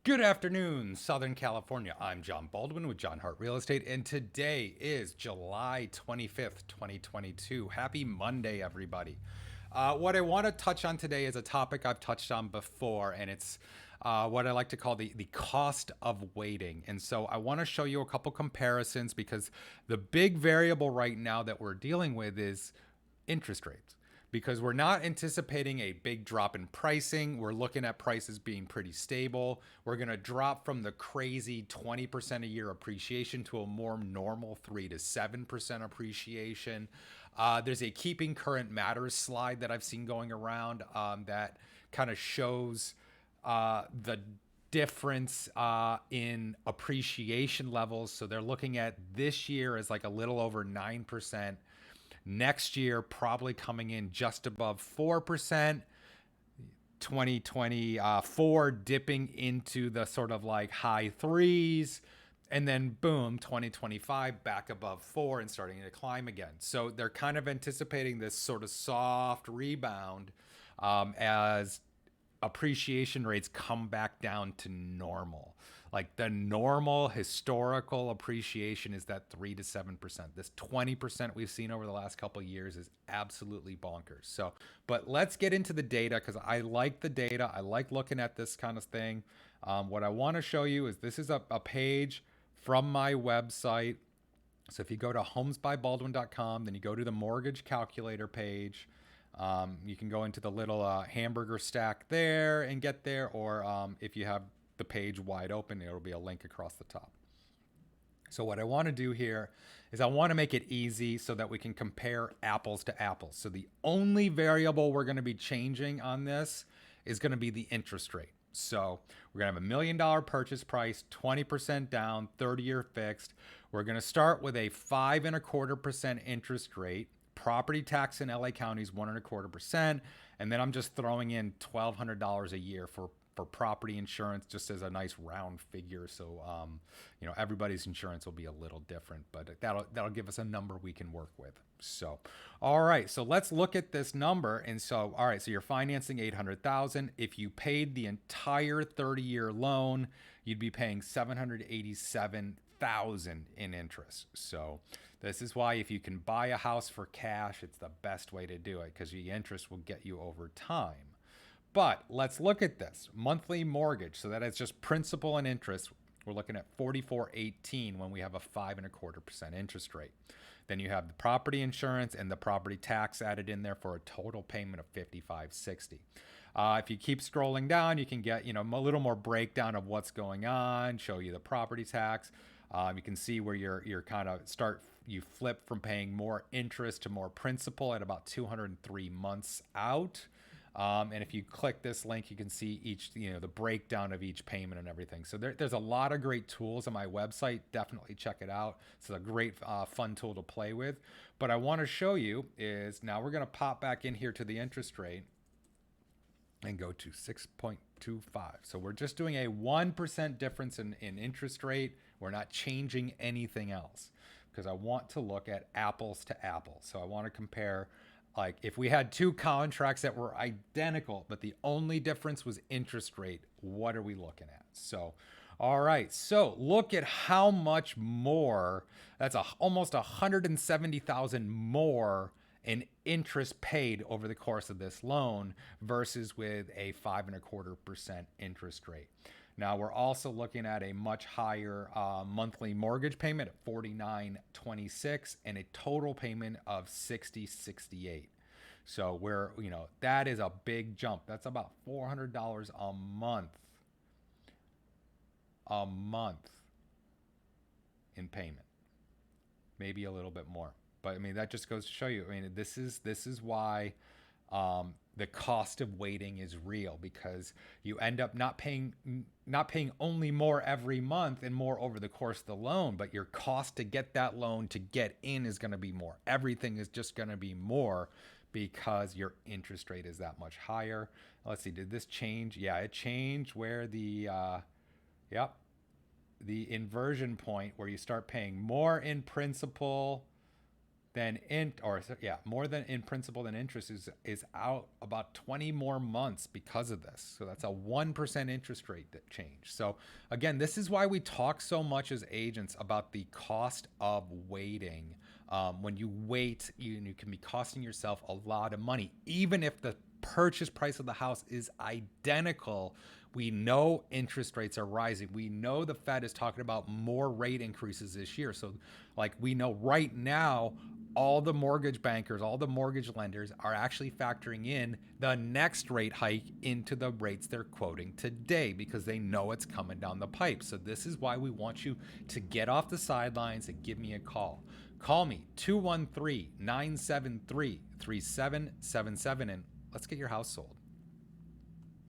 Good afternoon, Southern California. I'm John Baldwin with John Hart Real Estate, and today is July 25th, 2022. Happy Monday, everybody. What I want to touch on today is a topic I've touched on before, and it's what I like to call the cost of waiting. And so I want to show you a couple comparisons because the big variable right now that we're dealing with is interest rates, because we're not anticipating a big drop in pricing. We're looking at prices being pretty stable. We're going to drop from the crazy 20% a year appreciation to a more normal 3 to 7% appreciation. There's a keeping current matters slide that I've seen going around that kind of shows the difference in appreciation levels. So they're looking at this year as like a little over 9%. Next year, probably coming in just above 4%. 2024 dipping into the sort of like high threes. And then boom, 2025 back above 4 and starting to climb again. So they're kind of anticipating this sort of soft rebound as appreciation rates come back down to normal. Like the normal historical appreciation is that 3 to 7%. This 20% we've seen over the last couple of years is absolutely bonkers. So, but let's get into the data because I like the data. I like looking at this kind of thing. What I want to show you is this is a page from my website. So if you go to homesbybaldwin.com, then you go to the mortgage calculator page. You can go into the little hamburger stack there and get there, or if you have the page wide open, it'll be a link across the top. So what I want to do here is I want to make it easy so that we can compare apples to apples. So the only variable we're going to be changing on this is going to be the interest rate. So we're going to have $1 million purchase price, 20% down, 30-year fixed. We're going to start with a 5.25% interest rate. Property tax in LA County is 1.25%, and then I'm just throwing in $1,200 a year for property insurance, just as a nice round figure. So everybody's insurance will be a little different, but that'll give us a number we can work with. So, all right, so let's look at this number. And so, all right, so you're financing $800,000. If you paid the entire 30-year loan, you'd be paying $787,000 in interest. So this is why if you can buy a house for cash, it's the best way to do it because the interest will get you over time. But let's look at this monthly mortgage. So that is just principal and interest. We're looking at $44.18 when we have a 5.25% interest rate. Then you have the property insurance and the property tax added in there for a total payment of $55.60. If you keep scrolling down, you can get a little more breakdown of what's going on, show you the property tax. You can see where you're kind of you flip from paying more interest to more principal at about 203 months out. And if you click this link, you can see each, the breakdown of each payment and everything. So there's a lot of great tools on my website. Definitely check it out. It's a great, fun tool to play with. But I want to show you is now we're going to pop back in here to the interest rate and go to 6.25. So we're just doing a 1% difference in interest rate. We're not changing anything else because I want to look at apples to apples. So I want to compare, like if we had two contracts that were identical, but the only difference was interest rate, what are we looking at? So, all right, so look at how much more, that's almost 170,000 more in interest paid over the course of this loan versus with a 5.25% interest rate. Now we're also looking at a much higher monthly mortgage payment at $49.26 and a total payment of $60.68. So that is a big jump. That's about $400 a month in payment, maybe a little bit more. But I mean, that just goes to show you. I mean, this is why the cost of waiting is real, because you end up not paying only more every month and more over the course of the loan, but your cost to get that loan to get in is going to be more. Everything is just going to be more because your interest rate is that much higher. Let's see, did this change? Yeah, it changed where the inversion point where you start paying more in principal more than in principal than interest is out about 20 more months because of this. So that's a 1% interest rate change. So again, this is why we talk so much as agents about the cost of waiting. When you wait, you can be costing yourself a lot of money, even if the purchase price of the house is identical. We know interest rates are rising. We know the Fed is talking about more rate increases this year. So like we know right now, all the mortgage bankers, all the mortgage lenders are actually factoring in the next rate hike into the rates they're quoting today because they know it's coming down the pipe. So this is why we want you to get off the sidelines and give me a call. Call me 213-973-3777 and let's get your house sold.